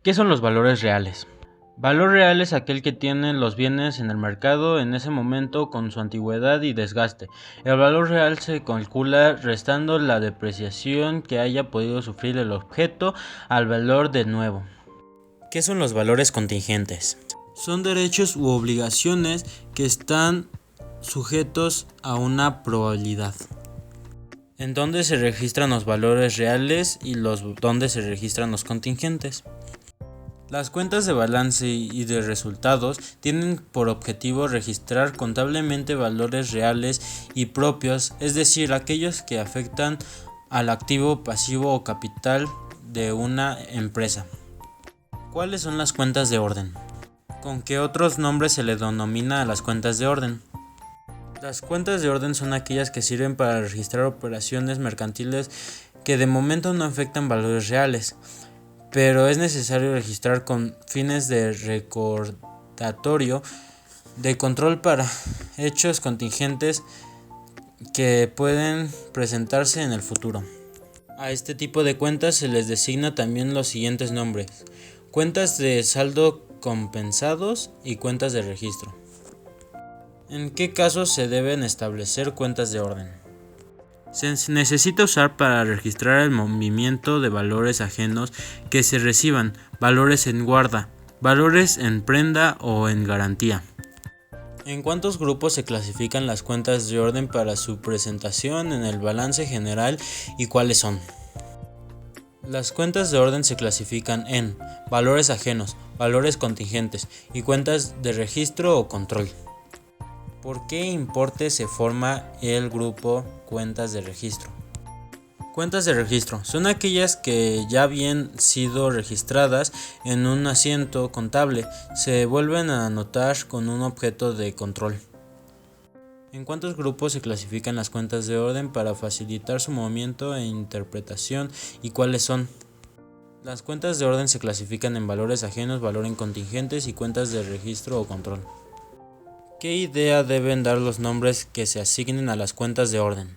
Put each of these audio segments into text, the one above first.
¿Qué son los valores reales? Valor real es aquel que tienen los bienes en el mercado en ese momento con su antigüedad y desgaste. El valor real se calcula restando la depreciación que haya podido sufrir el objeto al valor de nuevo. ¿Qué son los valores contingentes? Son derechos u obligaciones que están sujetos a una probabilidad. ¿En dónde se registran los valores reales y dónde se registran los contingentes? Las cuentas de balance y de resultados tienen por objetivo registrar contablemente valores reales y propios, es decir, aquellos que afectan al activo, pasivo o capital de una empresa. ¿Cuáles son las cuentas de orden? ¿Con qué otros nombres se le denomina a las cuentas de orden? Las cuentas de orden son aquellas que sirven para registrar operaciones mercantiles que de momento no afectan valores reales, pero es necesario registrar con fines de recordatorio, de control para hechos contingentes que pueden presentarse en el futuro. A este tipo de cuentas se les designa también los siguientes nombres: cuentas de saldo compensados y cuentas de registro. ¿En qué casos se deben establecer cuentas de orden? Se necesita usar para registrar el movimiento de valores ajenos que se reciban, valores en guarda, valores en prenda o en garantía. ¿En cuántos grupos se clasifican las cuentas de orden para su presentación en el balance general y cuáles son? Las cuentas de orden se clasifican en valores ajenos, valores contingentes y cuentas de registro o control. ¿Por qué importe se forma el grupo cuentas de registro? Cuentas de registro son aquellas que ya habían sido registradas en un asiento contable, se vuelven a anotar con un objeto de control. ¿En cuántos grupos se clasifican las cuentas de orden para facilitar su movimiento e interpretación y cuáles son? Las cuentas de orden se clasifican en valores ajenos, valores contingentes y cuentas de registro o control. ¿Qué idea deben dar los nombres que se asignen a las cuentas de orden?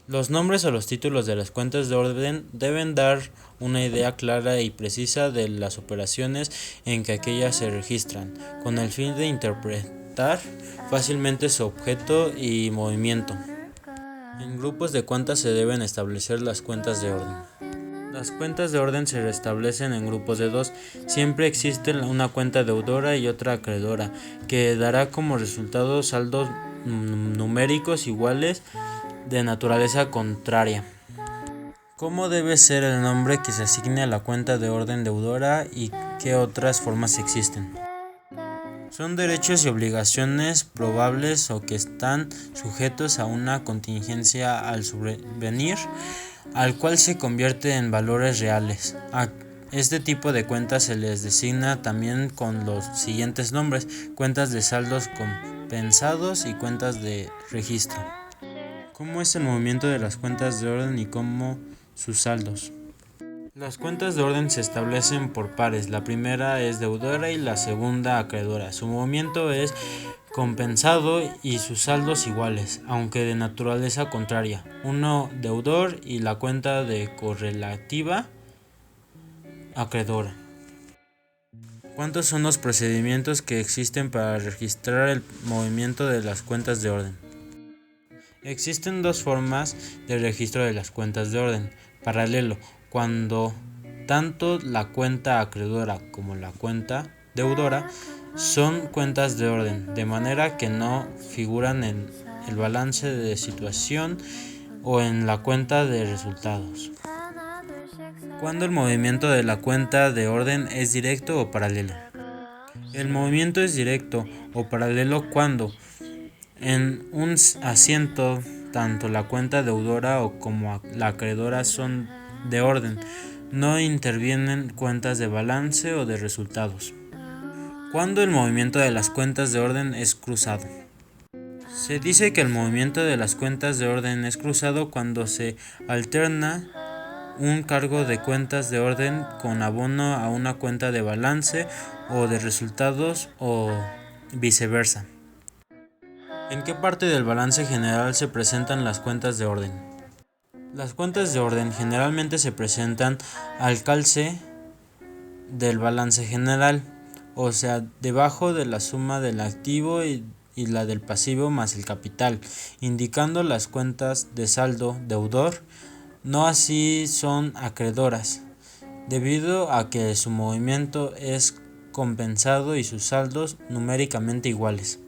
Los nombres o los títulos de las cuentas de orden deben dar una idea clara y precisa de las operaciones en que aquellas se registran, con el fin de interpretar fácilmente su objeto y movimiento. En grupos de cuentas se deben establecer las cuentas de orden. Las cuentas de orden se restablecen en grupos de dos. Siempre existe una cuenta deudora y otra acreedora, que dará como resultado saldos numéricos iguales de naturaleza contraria. ¿Cómo debe ser el nombre que se asigne a la cuenta de orden deudora y qué otras formas existen? Son derechos y obligaciones probables o que están sujetos a una contingencia al sobrevenir, al cual se convierte en valores reales. A este tipo de cuentas se les designa también con los siguientes nombres: cuentas de saldos compensados y cuentas de registro. ¿Cómo es el movimiento de las cuentas de orden y cómo sus saldos? Las cuentas de orden se establecen por pares. La primera es deudora y la segunda acreedora. Su movimiento es compensado y sus saldos iguales, aunque de naturaleza contraria. Uno deudor y la cuenta de correlativa acreedora. ¿Cuántos son los procedimientos que existen para registrar el movimiento de las cuentas de orden? Existen dos formas de registro de las cuentas de orden: paralelo, cuando tanto la cuenta acreedora como la cuenta deudora son cuentas de orden, de manera que no figuran en el balance de situación o en la cuenta de resultados. ¿Cuándo el movimiento de la cuenta de orden es directo o paralelo? El movimiento es directo o paralelo cuando en un asiento tanto la cuenta deudora como la acreedora son de orden, no intervienen cuentas de balance o de resultados. ¿Cuándo el movimiento de las cuentas de orden es cruzado? Se dice que el movimiento de las cuentas de orden es cruzado cuando se alterna un cargo de cuentas de orden con abono a una cuenta de balance o de resultados o viceversa. ¿En qué parte del balance general se presentan las cuentas de orden? Las cuentas de orden generalmente se presentan al calce del balance general, o sea, debajo de la suma del activo y la del pasivo más el capital, indicando las cuentas de saldo deudor, no así son acreedoras, debido a que su movimiento es compensado y sus saldos numéricamente iguales.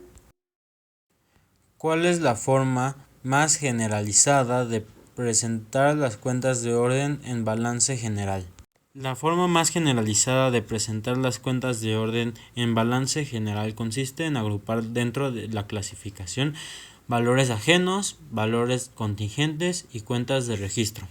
¿Cuál es la forma más generalizada de presentar las cuentas de orden en balance general? La forma más generalizada de presentar las cuentas de orden en balance general consiste en agrupar dentro de la clasificación valores ajenos, valores contingentes y cuentas de registro.